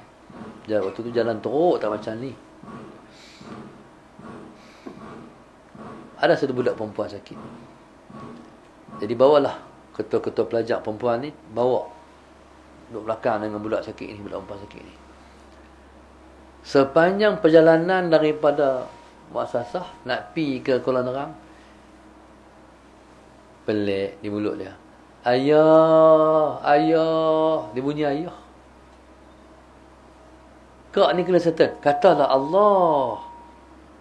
Waktu tu jalan teruk tak macam ni. Ada satu budak perempuan sakit. Jadi bawalah ketua-ketua pelajar perempuan ni, bawa duduk belakang dengan budak sakit ni, budak perempuan sakit ni. Sepanjang perjalanan daripada muasasah nak pi ke Kuala Nerang, pelik di mulut dia. Ayah, ayah, dia bunyi ayah. Kak ni kena settle. Katalah Allah.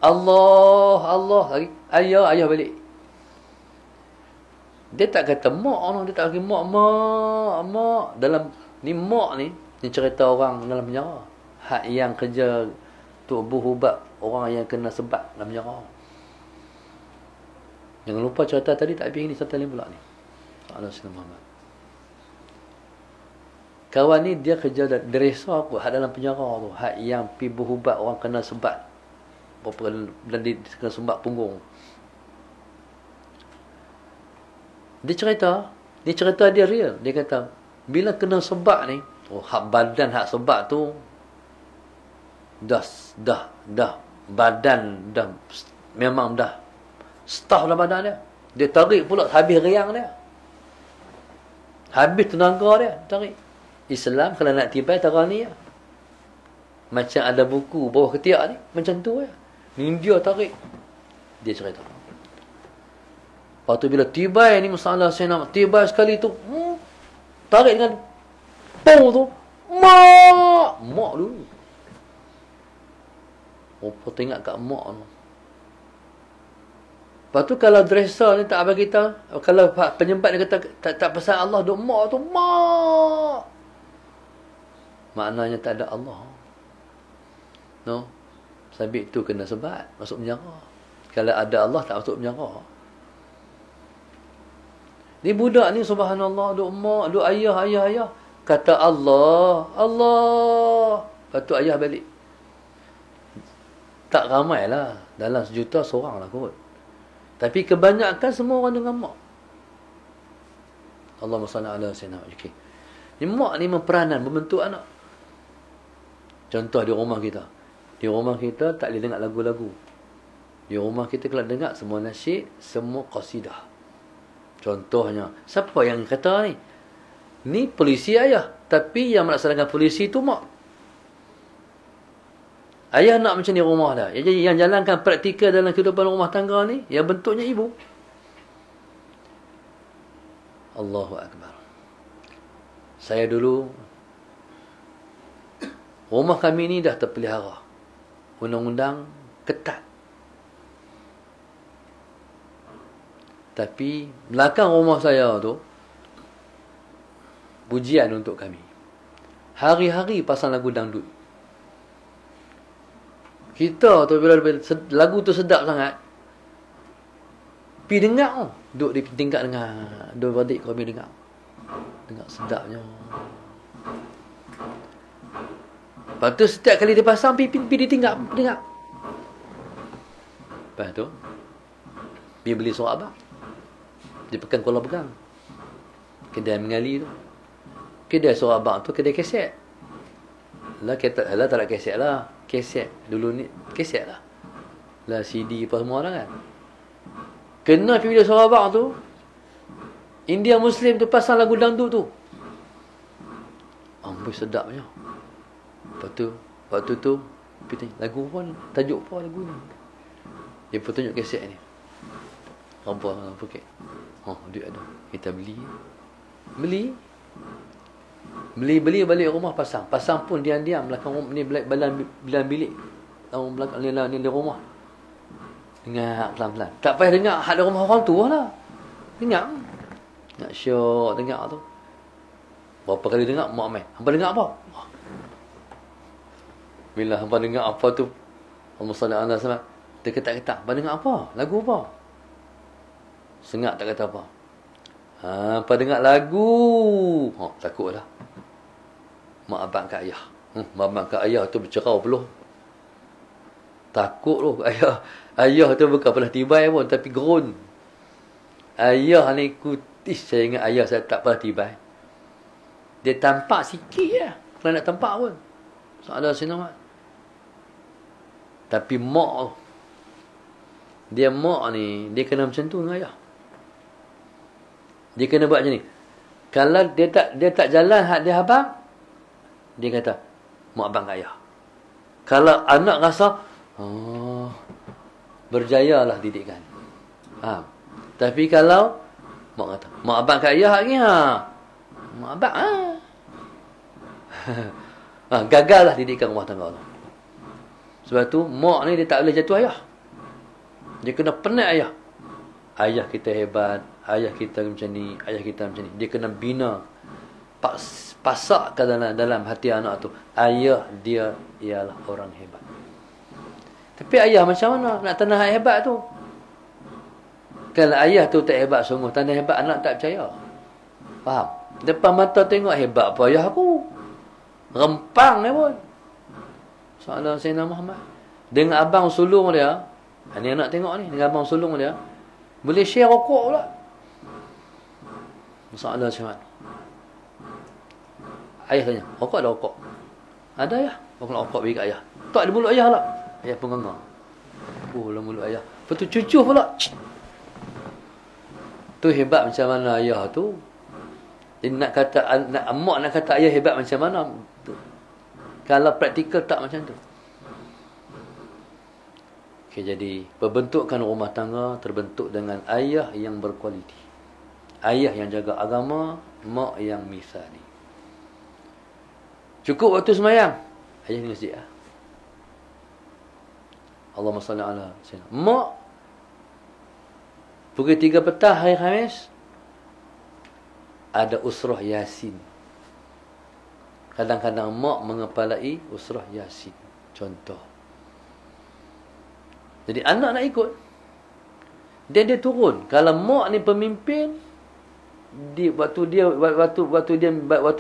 Allah, Allah lagi. Ayah, ayah balik. Dia tak kata mak, dia tak kata mak. Dalam ni mak ni cerita orang dalam penjara. Hak yang kerja tubuh ubat orang yang kena sebat dalam penjara. Jangan lupa cerita tadi tak habis ni cerita lain pula ni. Allah Sayyidina Muhammad. Kawan ni dia kerja deresa aku hak dalam penjara tu, hak yang pi berubat orang kena sebat. Dan dia kena sebat punggung. Dia cerita dia real. Dia kata bila kena sebat ni, hak badan hak sebat tu dah badan dah memang dah staf dalam badan dia. Dia tarik pula habis riang dia. Habis tenaga dia tarik. Islam kalau nak tibai tara ni ya. Macam ada buku bawah ketiak ni, macam tu ya. Ni dia tarik. Dia cerita. Lepas tu bila tibai ni masalah saya nak tibai sekali tu, tarik dengan pong tu. Mak! Mak dulu. Apa tengok kat mak tu. Lepas tu kalau dresser ni tak bagi kita, kalau penyembat dia kata tak pasal Allah, duk mak tu, mak. Maknanya tak ada Allah. No. Sabit tu kena sebat, masuk penjara. Kalau ada Allah tak masuk penjara. Ni budak ni subhanallah, duk mak, duk ayah. Kata Allah. Lepas tu ayah balik. Tak ramai lah. Dalam 1 juta seorang lah kot. Tapi kebanyakan semua orang dengan mak. Allahumma salli ala sayyidina Muhammad. Ni mak ni memperanan membentuk anak. Contoh di rumah kita. Di rumah kita tak boleh dengar lagu-lagu. Di rumah kita kalau dengar semua nasyid, semua qasidah. Contohnya, siapa yang kata ni? Ni polisi ayah. Tapi yang melaksanakan polisi tu mak. Ayah nak macam ni rumah dah. Jadi yang jalankan praktikal dalam kehidupan rumah tangga ni, yang bentuknya ibu. Allahu Akbar. Saya dulu, rumah kami ni dah terpelihara. Undang-undang ketat. Tapi belakang rumah saya tu, pujian untuk kami. Hari-hari pasang lagu dangdut. Kita tu bila lagu tu sedap sangat, pergi dengar tu. Duduk di tingkat dengar. Dua beradik kami dengar. Dengar sedapnya. Lepas tu setiap kali dia pasang, pergi ditingkat dengar. Lepas tu pergi beli surat abang di Pekan Kuala Pegang, kedai mengali tu. Kedai surat abang tu kedai kaset. Lah tak ada kaset lah. Kaset dulu ni kaset lah CD apa semua lah kan. Kena pergi suara abang tu, India Muslim tu pasang lagu dangdut tu. Amboi sedapnya. Waktu tu lagu pun, tajuk apa lagu ni. Dia pun tunjuk kaset ni. Apa pakai. Duit ada. Kita beli balik rumah pasang pun diam-diam belakang rumah ni, bilang bilik belakang ni rumah. Dengar pelan-pelan. Tak payah dengar hak rumah orang tu lah. Dengar syok dengar tu. Berapa kali dengar mak main. Hampa dengar apa? Bila hampa dengar apa tu, Allahumma salli ala sayyidina, dia ketak-ketak. Hampa dengar apa? Lagu apa? Sengak tak kata apa. Hampa dengar lagu. Takutlah. Mak abang kat ayah. Mak abang kat ayah tu bercerau peluh. Takut tu. Ayah tu bukan pernah tibai pun, tapi gerun. Ayah ni kutis. Saya ingat ayah saya tak pernah tibai. Dia tampak sikit je. Kalau nak tampak pun. Soalan sinamat. Tapi mak tu, dia mak ni, dia kena macam tu dengan ayah. Dia kena buat macam ni. Kalau dia tak jalan hak dia abang, dia kata mak abang kat ayah. Kalau anak rasa berjayalah didikan. Tapi kalau mak kata mak abang kat ayah ni, mak abang gagallah didikan rumah tangga tu. Sebab tu mak ni dia tak boleh jatuh ayah. Dia kena penat ayah. Ayah kita hebat, ayah kita macam ni, ayah kita macam ni. Dia kena bina, pasakkan dalam hati anak tu, ayah dia ialah orang hebat. Tapi ayah macam mana nak tanah hebat tu? Kalau ayah tu tak hebat sungguh, tanah hebat, anak tak percaya. Faham? Depan mata tengok hebat apa ayah aku. Rempang dia pun. Soalan Sayyidina Muhammad. Dengan abang sulung dia, ni anak tengok ni, dengan abang sulung dia, boleh share rokok pula. Soalan macam mana? Ayah tanya, rokok ada rokok? Ada ayah. Rokok bagi kat ayah. Tak ada mulut ayah lah. Ayah pun nganggar. Lah mulut ayah. Lepas tu cucuh pula. Tu hebat macam mana ayah tu. Dia nak kata, mak nak kata ayah hebat macam mana. Kalau praktikal tak macam tu. Okay, jadi pembentukan rumah tangga terbentuk dengan ayah yang berkualiti. Ayah yang jaga agama, mak yang misali. Cukup waktu semayang, ayah di masjid. Allahumma salli ala sayyidina. Mak pukul 3 petang hari Khamis ada usrah Yasin. Kadang-kadang mak mengepalai usrah Yasin. Contoh. Jadi anak nak ikut. Dia turun. Kalau mak ni pemimpin, waktu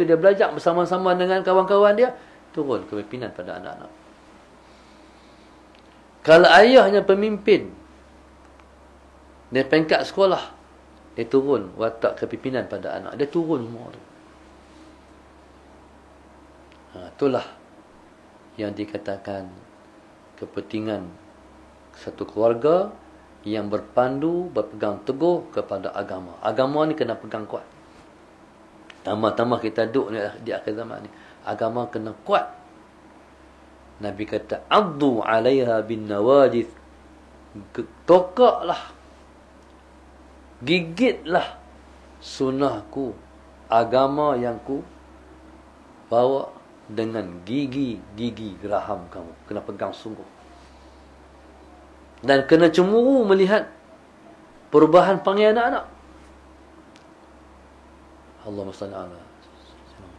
dia belajar bersama-sama dengan kawan-kawan dia, turun kepimpinan pada anak-anak. Kalau ayahnya pemimpin dia peringkat sekolah, dia turun watak kepimpinan pada anak. Dia turun semua tu. Itulah yang dikatakan kepentingan satu keluarga yang berpandu, berpegang teguh kepada agama. Agama ni kena pegang kuat. Tambah-tambah kita duduk di akhir zaman ni, agama kena kuat. Nabi kata, "Addu 'alaiha bin nawajid." Tokaklah, gigitlah sunnahku, agama yang ku bawa dengan gigi geraham kamu. Kena pegang sungguh. Dan kena cemburu melihat perubahan panggil anak-anak. Allahumma salli ala.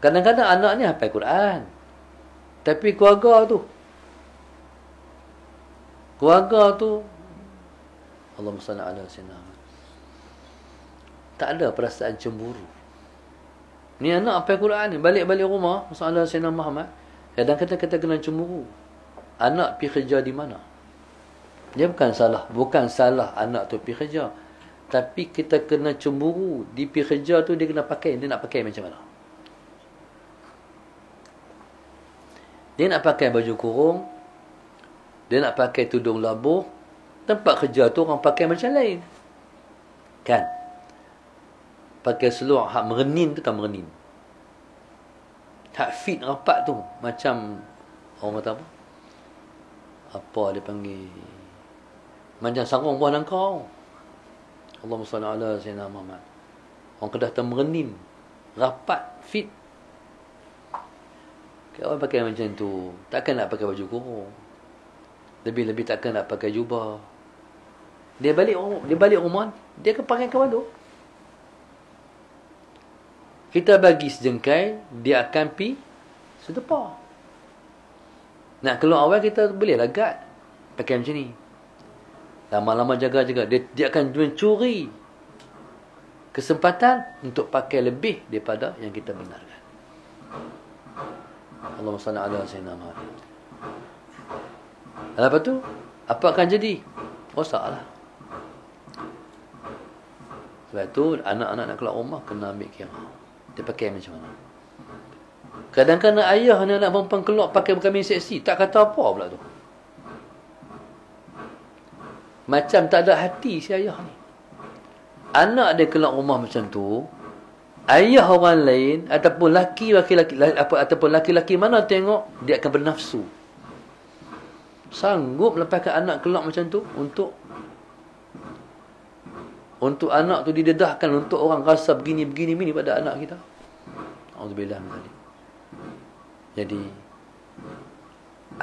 Kadang-kadang anak ni hafal Quran, tapi keluarga tu Allahumma salli ala sayyidina, tak ada perasaan cemburu. Ni anak hafal Quran ni, balik-balik rumah masalah Sayyidina Muhammad, kadang-kadang kita kena cemburu. Anak pergi kerja di mana? Dia bukan salah anak tu pergi kerja, tapi kita kena cemburu. Di pergi kerja tu dia kena pakai, dia nak pakai macam mana? Dia nak pakai baju kurung, dia nak pakai tudung labuh. Tempat kerja tu orang pakai macam lain, kan? Pakai seluar hak merenin tu kan merenin, hak fit rapat tu macam orang kata apa dia panggil, macam sarung buah nangkau. Allahumma salli ala sayyidina Muhammad. Orang Kedah tu merenin, rapat, fit. Kalau orang pakai macam tu, takkan nak pakai baju kurung. Lebih-lebih takkan nak pakai jubah. Dia balik rumah, dia akan pakai kawan tu. Kita bagi sejengkai, dia akan pi sedepah. Nak keluar awal kita bolehlah guard, pakai macam ni. Lama-lama jaga, dia akan mencuri kesempatan untuk pakai lebih daripada yang kita benarkan. Allahumma salli ala sayyidina Muhammad. Lepas tu, apa akan jadi? Rosaklah. Sebab tu anak-anak nak keluar rumah kena ambil kira. Dia pakai macam mana? Kadang-kadang ayah anak perempuan keluar pakai berkambing seksi, tak kata apa pula tu. Macam tak ada hati si ayah ni. Anak dia keluar rumah macam tu, ayah orang lain ataupun laki-laki mana tengok, dia akan bernafsu. Sanggup lepaskan anak keluar macam tu untuk anak tu didedahkan, untuk orang rasa begini pada anak kita. Auzubillah min zalik. Jadi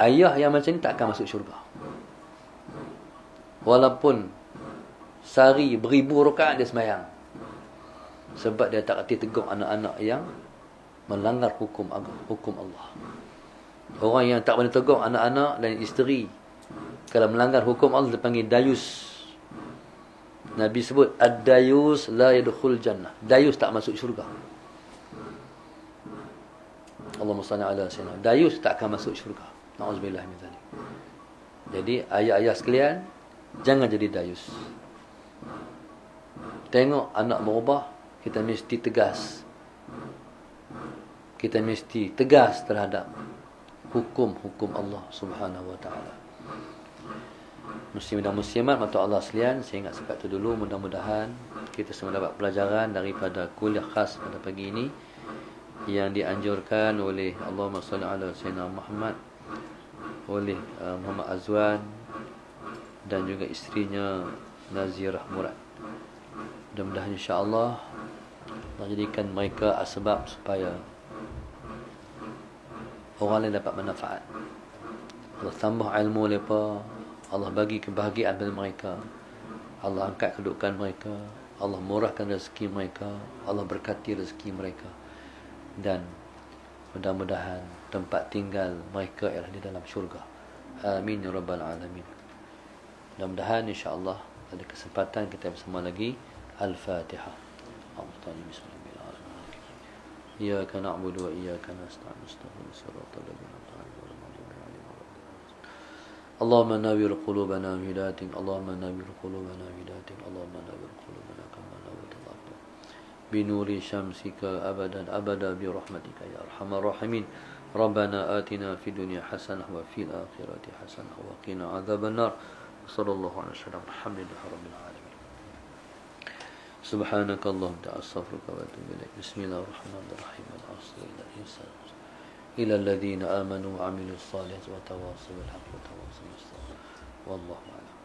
ayah yang macam ni tak akan masuk syurga. Walaupun sehari beribu rakaat dia sembahyang, sebab dia tak reti tegur anak-anak yang melanggar hukum Allah. Orang yang tak boleh tegur anak-anak dan isteri kalau melanggar hukum Allah dipanggil dayus. Nabi sebut ad-dayus la yadkhul jannah. Dayus tak masuk syurga. Allahumma salli ala sayyidina. Dayus tak akan masuk syurga. Nauzubillah min zalik. Jadi ayah-ayah sekalian, jangan jadi dayus. Tengok anak berubah, kita mesti tegas. Kita mesti tegas terhadap hukum-hukum Allah Subhanahu wa taala. Muslim dan muslimat mata Allah sekalian, saya ingat sekat tu dulu. Mudah-mudahan kita semua dapat pelajaran daripada kuliah khas pada pagi ini yang dianjurkan oleh Allahumma salli ala sayyidina Muhammad, oleh Muhammad Azwan dan juga isterinya Nazirah Murad. Mudah-mudahan insya-Allah Allah jadikan mereka asbab supaya orang lain dapat manfaat. Allah tambah ilmu mereka, Allah bagi kebahagiaan pada mereka, Allah angkat kedudukan mereka, Allah murahkan rezeki mereka, Allah berkati rezeki mereka, dan mudah-mudahan tempat tinggal mereka ialah di dalam syurga. Amin ya rabbal alamin. Mudah-mudahan insya-Allah ada kesempatan kita bersama lagi. Al-Fatihah. Bismillahirrahmanirrahim. Iyyaka na'budu wa iyyaka nasta'in. Ihdinas siratal ladzina an'amta 'alaihim. Allahumma nawwir qulubana bihidayatik. Allahumma nawwir qulubana bihidayatik. Allahumma nawwir qulubana kama nawwartal ardh binuri syamsika abadan abada bi rahmatika ya arhamar rahimin. Rabbana atina fid dunya hasanah wa fil akhirati hasanah wa qina adzaban nar. Sallallahu alaihi wasallam. Alhamdulillahi rabbil alamin. سبحانك اللهم أستغفرك وأتوب إليك. بسم الله الرحمن الرحيم. العصر إلى الذين آمنوا وعملوا الصالحات وتواصوا بالحق وتواصوا بالصبر والله أعلم.